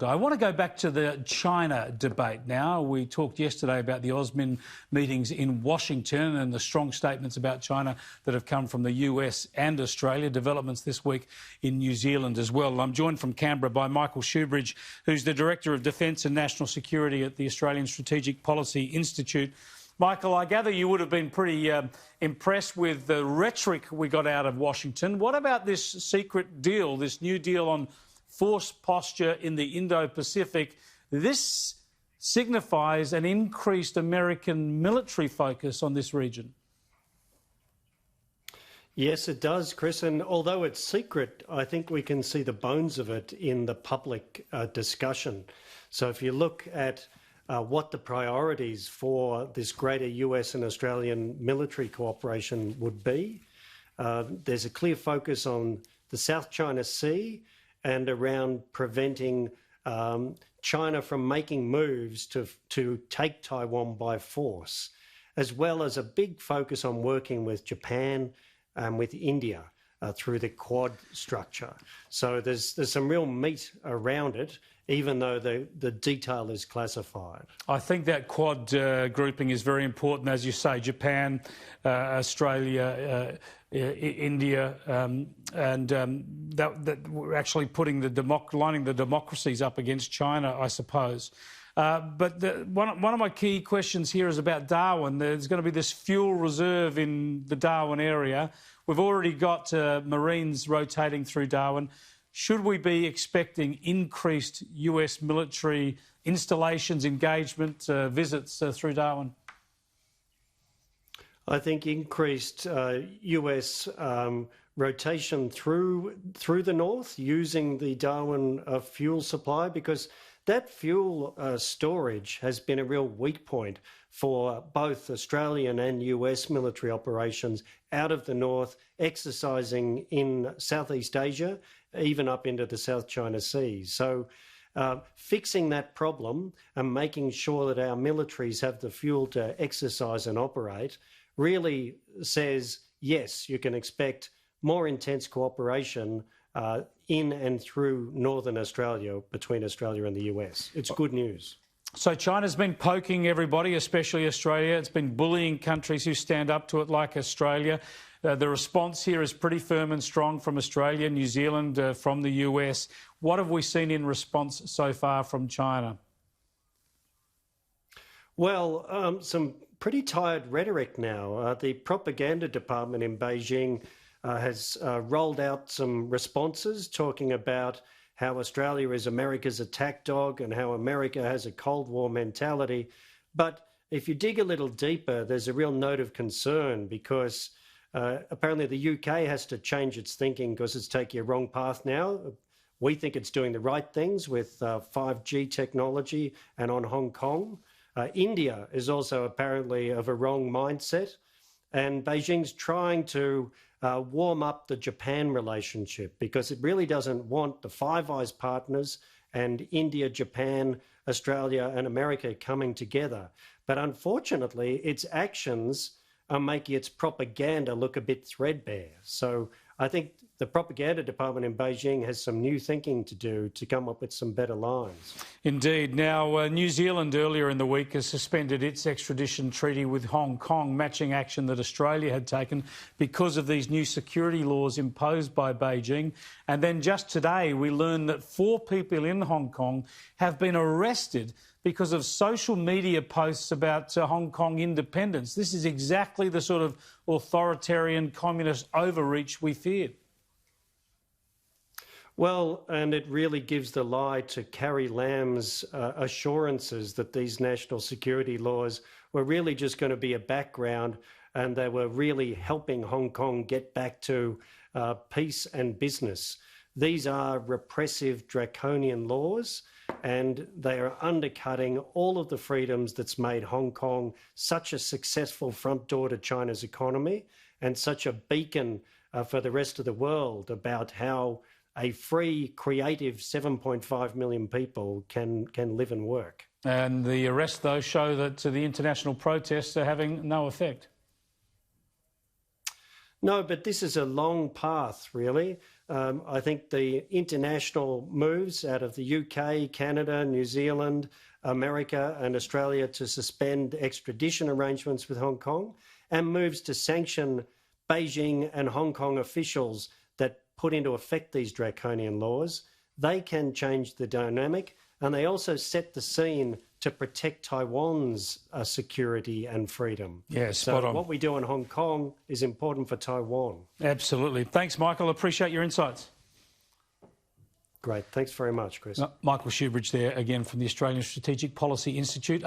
I want to go back to the China debate now. We talked yesterday about the AUSMIN meetings in Washington and the strong statements about China that have come from the US and Australia, developments this week in New Zealand as well. I'm joined from Canberra by Michael Shoebridge, who's the Director of Defence and National Security at the Australian Strategic Policy Institute. Michael, I gather you would have been pretty impressed with the rhetoric we got out of Washington. What about this secret deal, this new deal on force posture in the Indo-Pacific? This signifies an increased American military focus on this region. Yes, it does, Chris. And although it's secret, I think we can see the bones of it in the public discussion. So if you look at what the priorities for this greater US and Australian military cooperation would be, there's a clear focus on the South China Sea and around preventing China from making moves to take Taiwan by force, as well as a big focus on working with Japan and with India through the Quad structure. So there's some real meat around it, even though the detail is classified. I think that Quad grouping is very important, as you say, Japan, Australia, India, and that we're actually putting lining the democracies up against China, I suppose. But one of my key questions here is about Darwin. There's going to be this fuel reserve in the Darwin area. We've already got Marines rotating through Darwin. Should we be expecting increased US military installations, engagement, visits through Darwin? I think increased US rotation through the north using the Darwin fuel supply, because that fuel storage has been a real weak point for both Australian and US military operations out of the north, exercising in Southeast Asia, even up into the South China Sea. So fixing that problem and making sure that our militaries have the fuel to exercise and operate really says, yes, you can expect more intense cooperation in and through Northern Australia, between Australia and the US. It's good news. So China's been poking everybody, especially Australia. It's been bullying countries who stand up to it, like Australia. The response here is pretty firm and strong from Australia, New Zealand, from the US. What have we seen in response so far from China? Well, some pretty tired rhetoric now. The propaganda department in Beijing has rolled out some responses talking about how Australia is America's attack dog and how America has a Cold War mentality. But if you dig a little deeper, there's a real note of concern, because apparently the UK has to change its thinking because it's taking a wrong path now. We think it's doing the right things with 5G technology and on Hong Kong. India is also apparently of a wrong mindset, and Beijing's trying to warm up the Japan relationship, because it really doesn't want the Five Eyes partners and India, Japan, Australia and America coming together. But unfortunately, its actions are making its propaganda look a bit threadbare. So I think the propaganda department in Beijing has some new thinking to do to come up with some better lines. Indeed. Now, New Zealand earlier in the week has suspended its extradition treaty with Hong Kong, matching action that Australia had taken because of these new security laws imposed by Beijing. And then just today we learned that 4 people in Hong Kong have been arrested because of social media posts about Hong Kong independence. This is exactly the sort of authoritarian communist overreach we feared. Well, and it really gives the lie to Carrie Lam's assurances that these national security laws were really just going to be a background, and they were really helping Hong Kong get back to peace and business. These are repressive, draconian laws, and they are undercutting all of the freedoms that's made Hong Kong such a successful front door to China's economy and such a beacon for the rest of the world about how a free, creative 7.5 million people can live and work. And the arrests, though, show that the international protests are having no effect. No, but this is a long path, really. I think the international moves out of the UK, Canada, New Zealand, America and Australia to suspend extradition arrangements with Hong Kong, and moves to sanction Beijing and Hong Kong officials that put into effect these draconian laws, they can change the dynamic, and they also set the scene to protect Taiwan's security and freedom. Yeah, spot on. What we do in Hong Kong is important for Taiwan. Absolutely. Thanks, Michael. Appreciate your insights. Great. Thanks very much, Chris. Michael Shoebridge there again from the Australian Strategic Policy Institute.